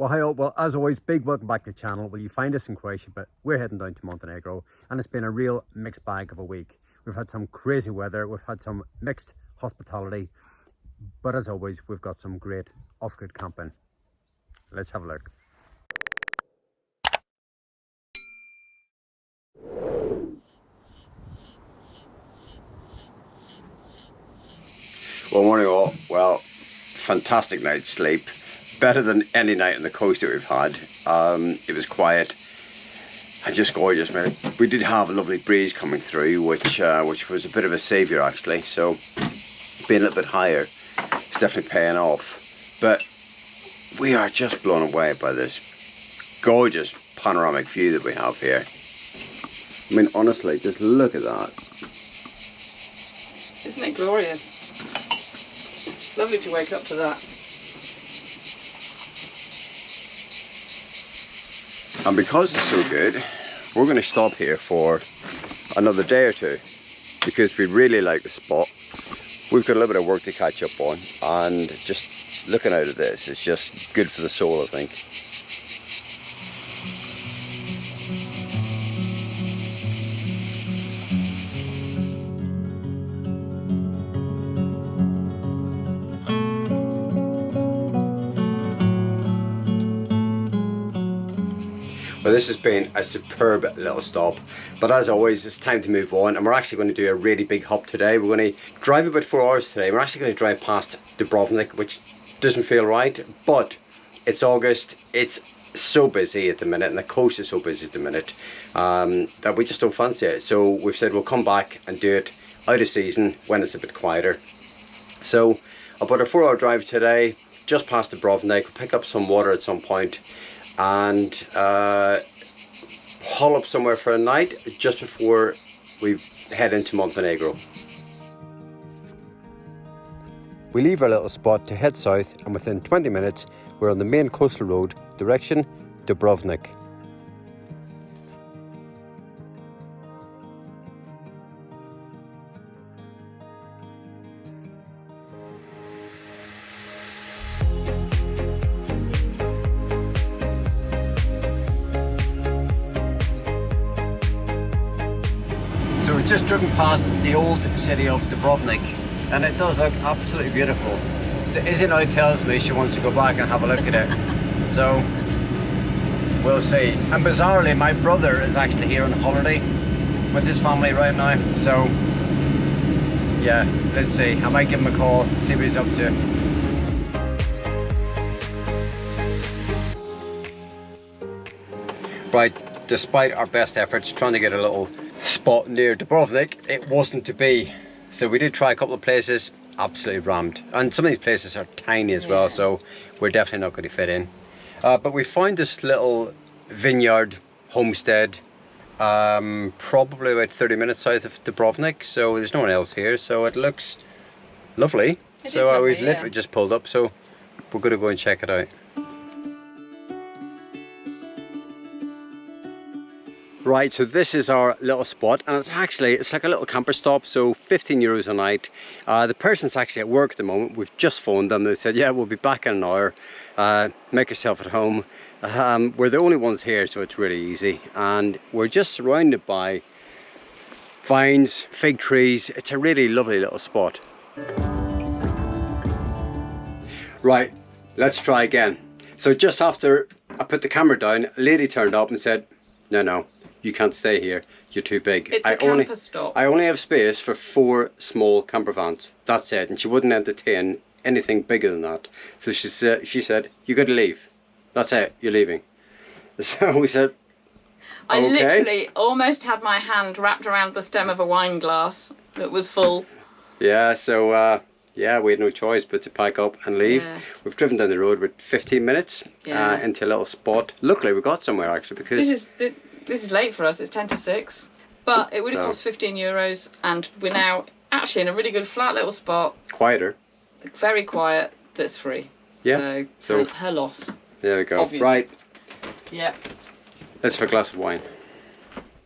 Well, hi all. Well, as always, big welcome back to the channel. Well, you find us in Croatia, but we're heading down to Montenegro, and it's been a real mixed bag of a week. We've had some crazy weather, we've had some mixed hospitality, but as always, we've got some great off-grid camping. Let's have a look. Well, morning all. Well, fantastic night's sleep. Better than any night on the coast that we've had. It was quiet and just gorgeous, man. We did have a lovely breeze coming through, which was a bit of a saviour actually. So being a little bit higher, it's definitely paying off. But we are just blown away by this gorgeous panoramic view that we have here. I mean, honestly, just look at that. Isn't it glorious? Lovely to wake up to that. And because it's so good, we're going to stop here for another day or two because we really like the spot. We've got a little bit of work to catch up on, and just looking out at this, it's just good for the soul, I think. Well, this has been a superb little stop, but as always, it's time to move on, and we're actually going to do a really big hop today. We're going to drive about 4 hours today. We're actually going to drive past Dubrovnik, which doesn't feel right, but it's August. It's so busy at the minute, and the coast is so busy at the minute that we just don't fancy it. So we've said we'll come back and do it out of season when it's a bit quieter. So about a 4 hour drive today, just past Dubrovnik. We'll pick up some water at some point and haul up somewhere for a night just before we head into Montenegro. We leave our little spot to head south, and within 20 minutes, we're on the main coastal road, direction Dubrovnik. So we've just driven past the old city of Dubrovnik, and it does look absolutely beautiful. So Izzy now tells me she wants to go back and have a look at it. So we'll see. And bizarrely, my brother is actually here on holiday with his family right now. So yeah, let's see. I might give him a call, see what he's up to. Right, despite our best efforts trying to get a little spot near Dubrovnik, it wasn't to be. So we did try a couple of places, absolutely rammed, and some of these places are tiny as well, so we're definitely not going to fit in. But we found this little vineyard homestead probably about 30 minutes south of Dubrovnik, so there's no one else here, so it looks lovely. So we've literally just pulled up, so we're going to go and check it out. Right, so this is our little spot, and it's like a little camper stop, so 15 euros a night. The person's actually at work at the moment. We've just phoned them. They said, yeah, we'll be back in an hour. Make yourself at home. We're the only ones here, so it's really easy. And we're just surrounded by vines, fig trees. It's a really lovely little spot. Right, let's try again. So just after I put the camera down, a lady turned up and said, no, you can't stay here, you're too big. It's a camper stop. I only have space for 4 small camper vans, that's it. And she wouldn't entertain anything bigger than that. So she said, you got to leave, that's it, you're leaving. So we said, I okay. literally almost had my hand wrapped around the stem of a wine glass that was full. Yeah, so yeah, we had no choice but to pack up and leave. Yeah. We've driven down the road with 15 minutes into a little spot. Luckily we got somewhere actually, because this is late for us. It's 10 to 6, but it would have cost 15 euros, and we're now actually in a really good flat little spot. Quieter. Very quiet. That's free. Yeah. So her loss. There we go. Obviously. Right. Yeah. Let's have a glass of wine.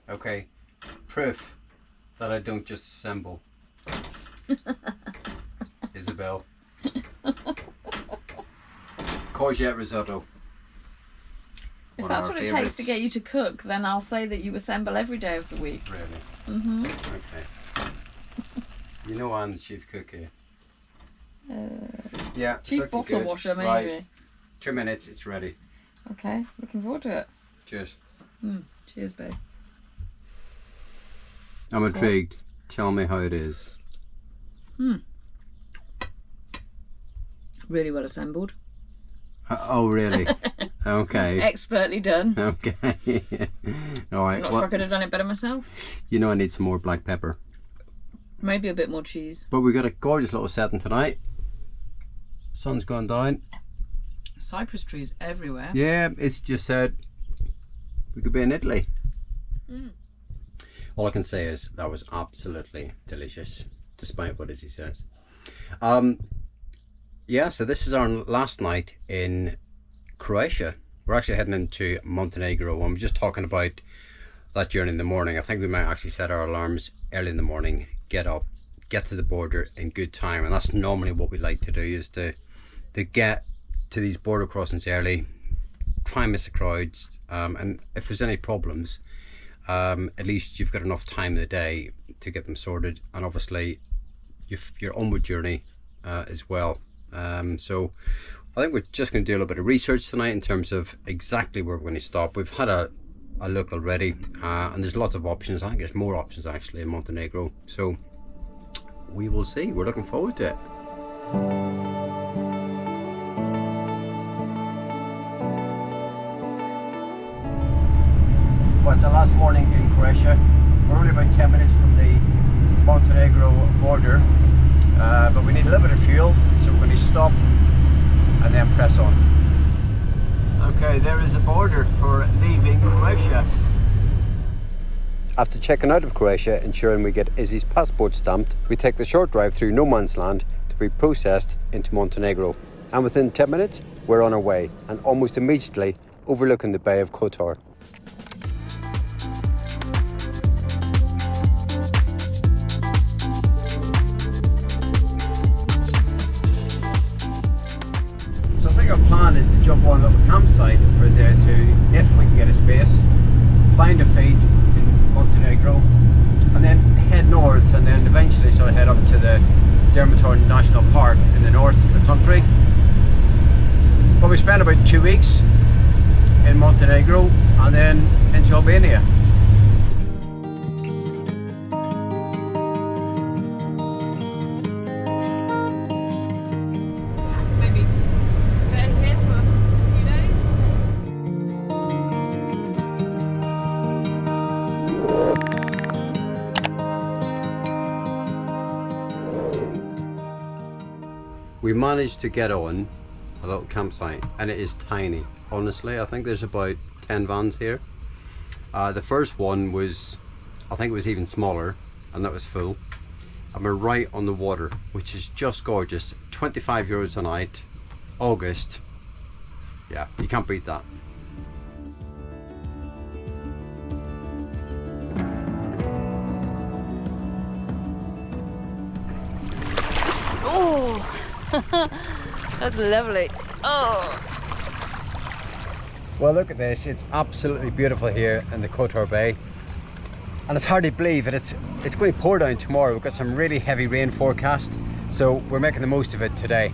Okay, proof that I don't just assemble. Isabel. Courgette risotto. If that's what it takes to get you to cook, then I'll say that you assemble every day of the week. Really? Mm-hmm. Okay. You know I'm the chief cook here. Yeah. Chief bottle washer, maybe. Right. 2 minutes, it's ready. Okay, looking forward to it. Cheers. Cheers, babe. I'm intrigued. Tell me how it is. Really well assembled. Oh, really? Okay. Expertly done. Okay. All right. I'm not sure I could have done it better myself. You know I need some more black pepper. Maybe a bit more cheese. But we got a gorgeous little setting tonight. Sun's gone down. Cypress trees everywhere. Yeah, it's just said we could be in Italy. All I can say is that was absolutely delicious, despite what Izzy says. Yeah, so this is our last night in Croatia. We're actually heading into Montenegro, and we're just talking about that journey in the morning. I think we might actually set our alarms early in the morning, get up, get to the border in good time, and that's normally what we like to do, is to get to these border crossings early, try and miss the crowds, and if there's any problems, at least you've got enough time in the day to get them sorted, and obviously your onward journey as well. So I think we're just going to do a little bit of research tonight in terms of exactly where we're going to stop. We've had a look already, and there's lots of options. I think there's more options actually in Montenegro, so we will see. We're looking forward to it. Well, it's the last morning in Croatia. We're only about 10 minutes from the Montenegro border, but we need a little bit of fuel, so we're going to stop and then press on. Okay, there is a border for leaving Croatia. After checking out of Croatia, ensuring we get Izzy's passport stamped, we take the short drive through no man's land to be processed into Montenegro. And within 10 minutes, we're on our way, and almost immediately overlooking the Bay of Kotor. So I think our plan is to jump on a little campsite for there to, if we can get a space, find a feed in Montenegro, and then head north, and then eventually sort of head up to the Durmitor National Park in the north of the country. But we spent about 2 weeks in Montenegro and then into Albania. Maybe stay here for a few days. We managed to get on a little campsite, and it is tiny. Honestly, I think there's about 10 vans here. The first one was, I think it was even smaller, and that was full. And we're right on the water, which is just gorgeous. 25 euros a night, August. Yeah, you can't beat that. Oh, that's lovely. Oh. Well, look at this. It's absolutely beautiful here in the Kotor Bay, and it's hard to believe that it's going to pour down tomorrow. We've got some really heavy rain forecast, so we're making the most of it today.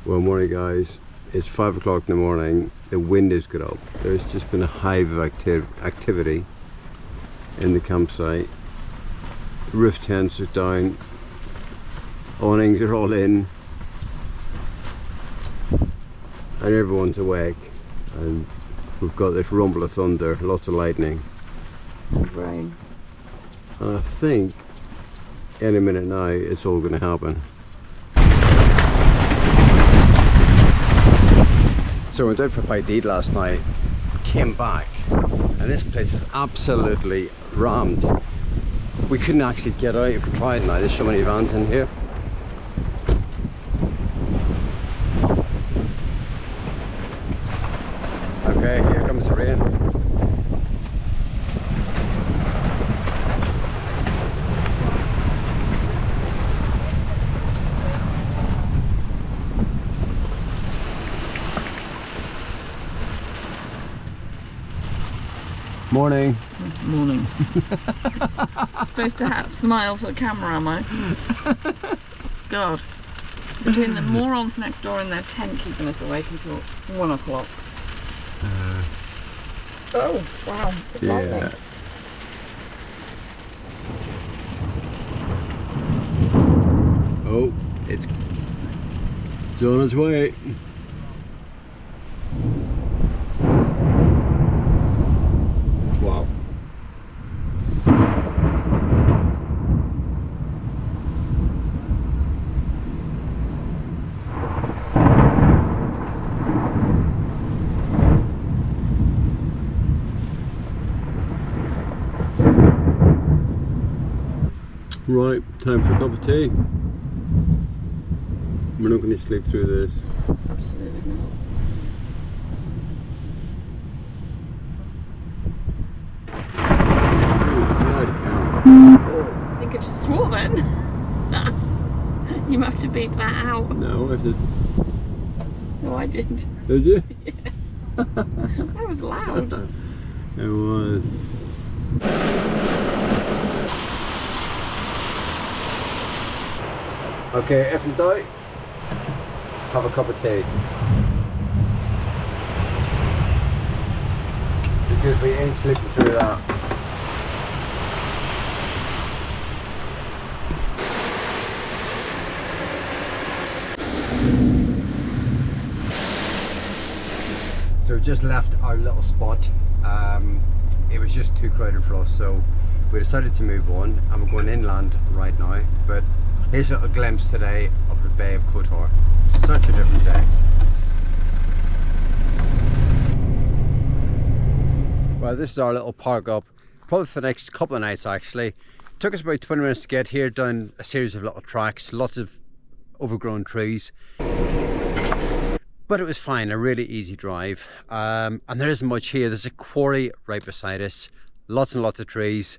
Well, morning guys, it's 5 o'clock in the morning. The wind has got up. There's just been a hive of activity in the campsite. Roof tents are down, awnings are all in, and everyone's awake, and we've got this rumble of thunder, lots of lightning and rain. and I think any minute now it's all going to happen. So I went out for a bite to eat last night, came back, and this place is absolutely rammed. We couldn't actually get out if we tried now, there's so many vans in here. Okay, here comes the rain. Morning. Morning. Supposed to smile for the camera, am I? God. Between the morons next door and their tent keeping us awake until 1 o'clock. Oh, wow. Yeah. Oh, it's on its way. Wow. Right, time for a cup of tea. We're not going to sleep through this. Absolutely not. I think I just swore then. You have to beep that out. No, I did. No, I didn't. Did you? That was loud. It was. Okay, if in doubt, have a cup of tea. Because we ain't sleeping through that. So we just left our little spot. It was just too crowded for us, so we decided to move on, and we're going inland right now. But here's a little glimpse today of the Bay of Kotor. Such a different day. Well, this is our little park up, probably for the next couple of nights actually. Took us about 20 minutes to get here, down a series of little tracks, lots of overgrown trees. But it was fine, a really easy drive. And there isn't much here. There's a quarry right beside us, lots and lots of trees,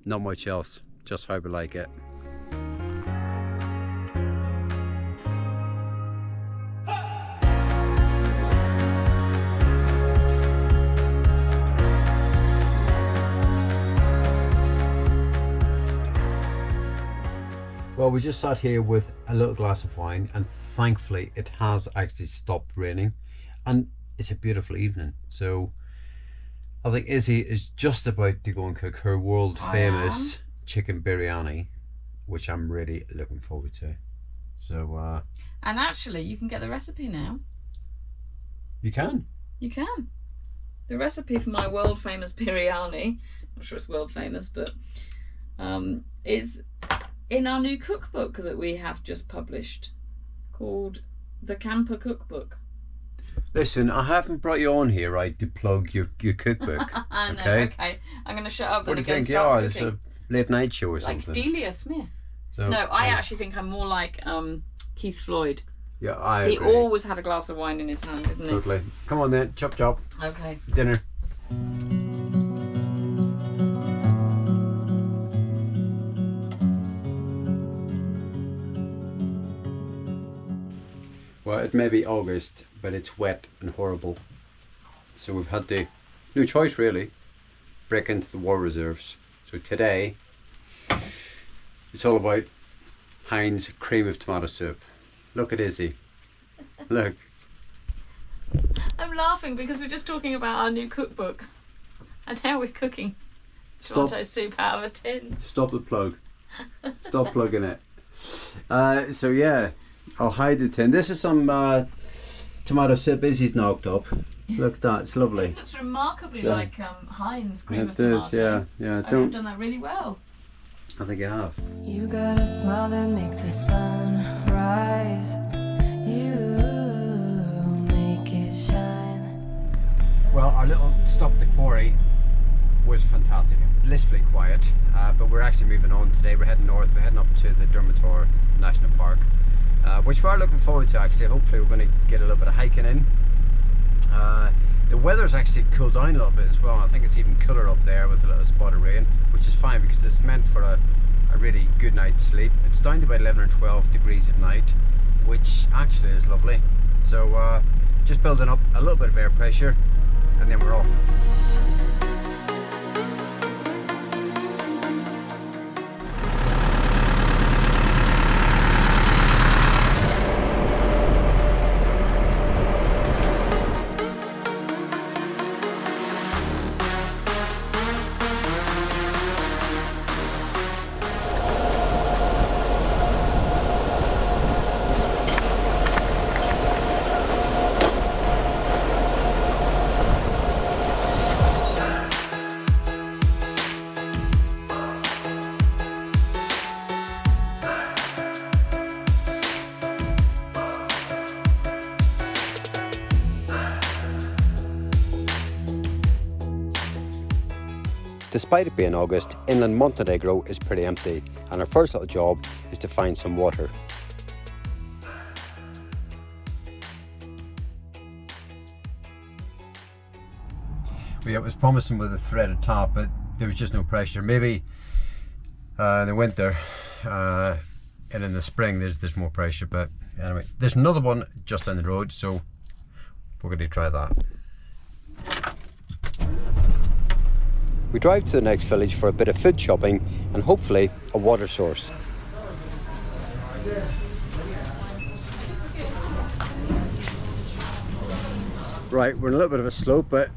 not much else, just how we like it. Well, we just sat here with a little glass of wine, and thankfully it has actually stopped raining, and it's a beautiful evening. So I think Izzy is just about to go and cook her world famous chicken biryani, which I'm really looking forward to. So and actually you can get the recipe now. You can. You can. The recipe for my world famous biryani, not sure it's world famous, but is in our new cookbook that we have just published, called the Camper Cookbook. Listen, I haven't brought you on here, right, to plug your cookbook. I know, okay. I'm going to shut up What do and you again think you start are? cooking. It's a late night show or Like something. Delia Smith. So, No, I actually think I'm more like Keith Floyd. Yeah, I He agree. always had a glass of wine in his hand, didn't he? Totally. Come on then, chop chop. Okay. Dinner. Well, it may be August, but it's wet and horrible. So we've had the no choice really, break into the war reserves. So today, it's all about Heinz cream of tomato soup. Look at Izzy. Look. I'm laughing because we're just talking about our new cookbook. And now we're cooking Stop. tomato soup out of a tin. Stop the plug. Stop plugging it. So yeah, I'll hide the tin. This is some tomato soup is knocked up. Look at that, it's lovely. It looks remarkably So- like Heinz cream It of does, tomato. yeah. I have done that really well. I think you have. You got a smile that makes the sun rise. You make it shine. Well, our little stop at the quarry was fantastic, blissfully quiet, but we're actually moving on today. We're heading north, we're heading up to the Durmitor National Park, which we are looking forward to actually. Hopefully we're going to get a little bit of hiking in. The weather's actually cooled down a little bit as well. I think it's even cooler up there with a little spot of rain, which is fine because it's meant for a really good night's sleep. It's down to about 11 or 12 degrees at night, which actually is lovely. So just building up a little bit of air pressure and then we're off. Despite it being August, inland Montenegro is pretty empty, and our first little job is to find some water. Well, yeah, it was promising with a threaded top, but there was just no pressure. Maybe in the winter and in the spring there's more pressure, but anyway, there's another one just down the road, so we're going to try that. We drive to the next village for a bit of food shopping and hopefully a water source. Right, we're in a little bit of a slope, but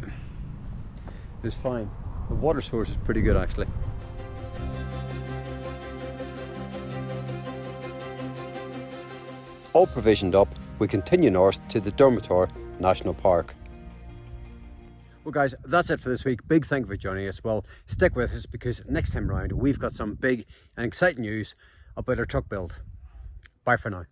it's fine. The water source is pretty good actually. All provisioned up, we continue north to the Durmitor National Park. Well guys, that's it for this week. Big thank you for joining us. Well, stick with us because next time round we've got some big and exciting news about our truck build. Bye for now.